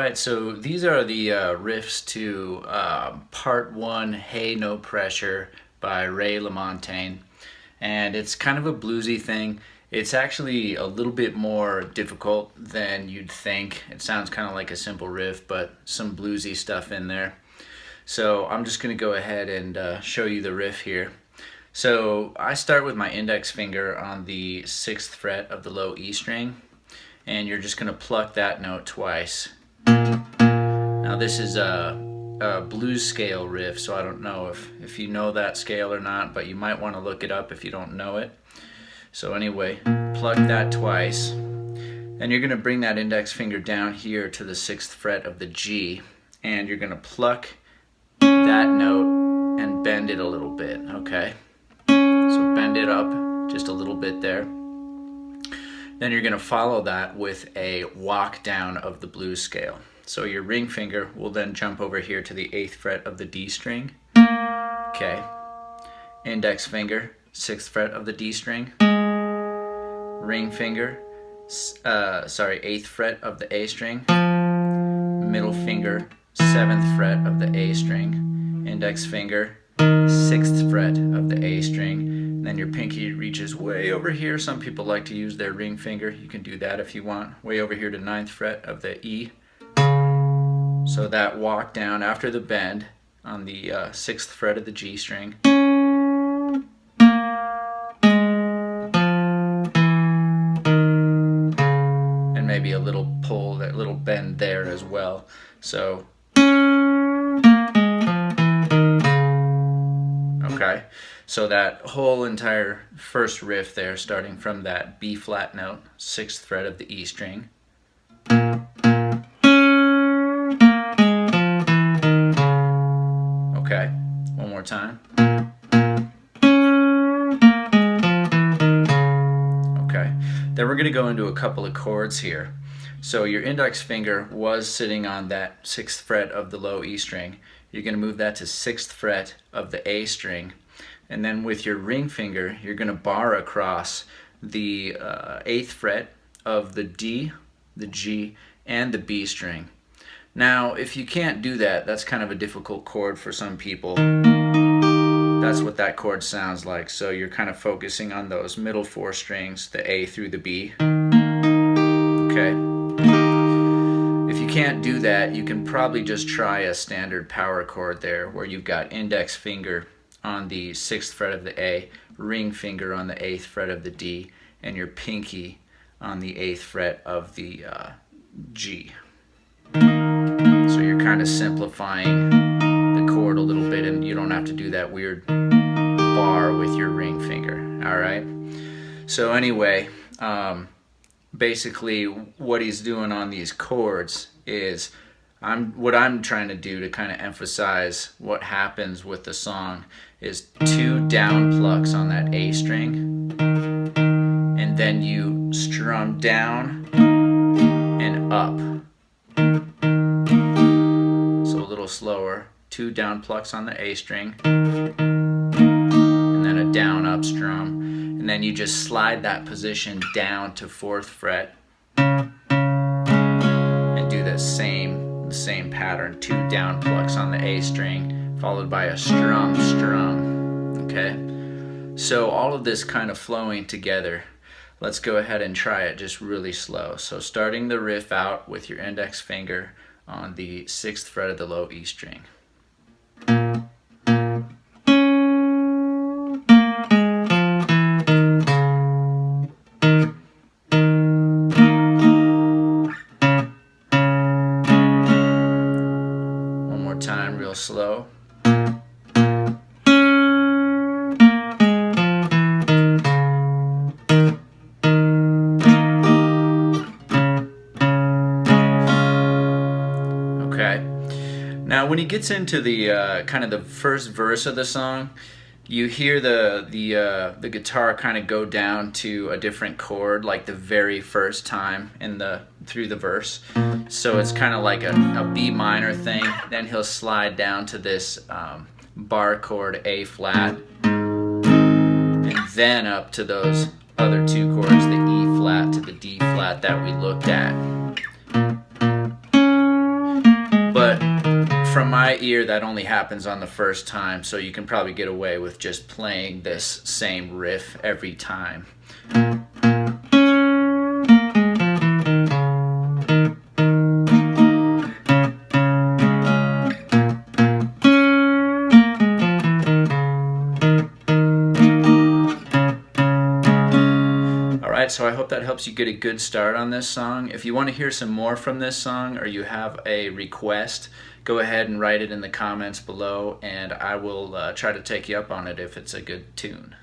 Alright, so these are the riffs to Part One, Hey No Pressure by Lamontagne. And it's kind of a bluesy thing. It's actually a little bit more difficult than you'd think. It sounds kind of like a simple riff, but some bluesy stuff in there. So I'm just going to go ahead and show you the riff here. So I start with my index finger on the 6th fret of the low E string, and you're just going to pluck that note twice. Now this is a blues scale riff, so I don't know if you know that scale or not, but you might want to look it up if you don't know it. So anyway, pluck that twice. Then you're going to bring that index finger down here to the 6th fret of the G, and you're going to pluck that note and bend it a little bit, okay? So bend it up just a little bit there. Then you're going to follow that with a walk down of the blues scale. So your ring finger will then jump over here to the 8th fret of the D string. Okay. Index finger, 6th fret of the D string. Ring finger, 8th fret of the A string. Middle finger, 7th fret of the A string. Index finger, 6th fret of the A string. And then your pinky reaches way over here. Some people like to use their ring finger. You can do that if you want. Way over here to 9th fret of the E. So that walk down after the bend on the 6th fret of the G string. And maybe a little pull, that little bend there as well. So, okay. So that whole entire first riff there, starting from that B flat note, 6th fret of the E string. Okay, one more time. Okay, then we're going to go into a couple of chords here. So your index finger was sitting on that 6th fret of the low E string. You're going to move that to 6th fret of the A string. And then with your ring finger, you're going to bar across the 8th fret of the D, the G, and the B string. Now, if you can't do that, that's kind of a difficult chord for some people. That's what that chord sounds like. So you're kind of focusing on those middle 4 strings, the A through the B. Okay. If you can't do that, you can probably just try a standard power chord there, where you've got index finger on the 6th fret of the A, ring finger on the 8th fret of the D, and your pinky on the 8th fret of the G. So you're kind of simplifying the chord a little bit, and you don't have to do that weird bar with your ring finger. All right. So anyway, basically what he's doing on these chords is what I'm trying to do to kind of emphasize what happens with the song is 2 down plucks on that A string, and then you strum down and up. So a little slower. 2 down plucks on the A string, and then a down up strum, and then you just slide that position down to 4th fret and do the same pattern. 2 down plucks on the A string, followed by a strum. Okay, so all of this kind of flowing together. Let's go ahead and try it just really slow. So starting the riff out with your index finger on the 6th fret of the low E string. One more time, real slow. Okay. Now, when he gets into the kind of the first verse of the song, you hear the guitar kind of go down to a different chord, like the very first time through the verse. So it's kind of like a B minor thing. Then he'll slide down to this bar chord A flat, and then up to those other 2 chords, the E flat to the D flat that we looked at. my ear, that only happens on the first time, so you can probably get away with just playing this same riff every time. Alright, so I hope that helps you get a good start on this song. If you want to hear some more from this song, or you have a request, go ahead and write it in the comments below, and I will try to take you up on it if it's a good tune.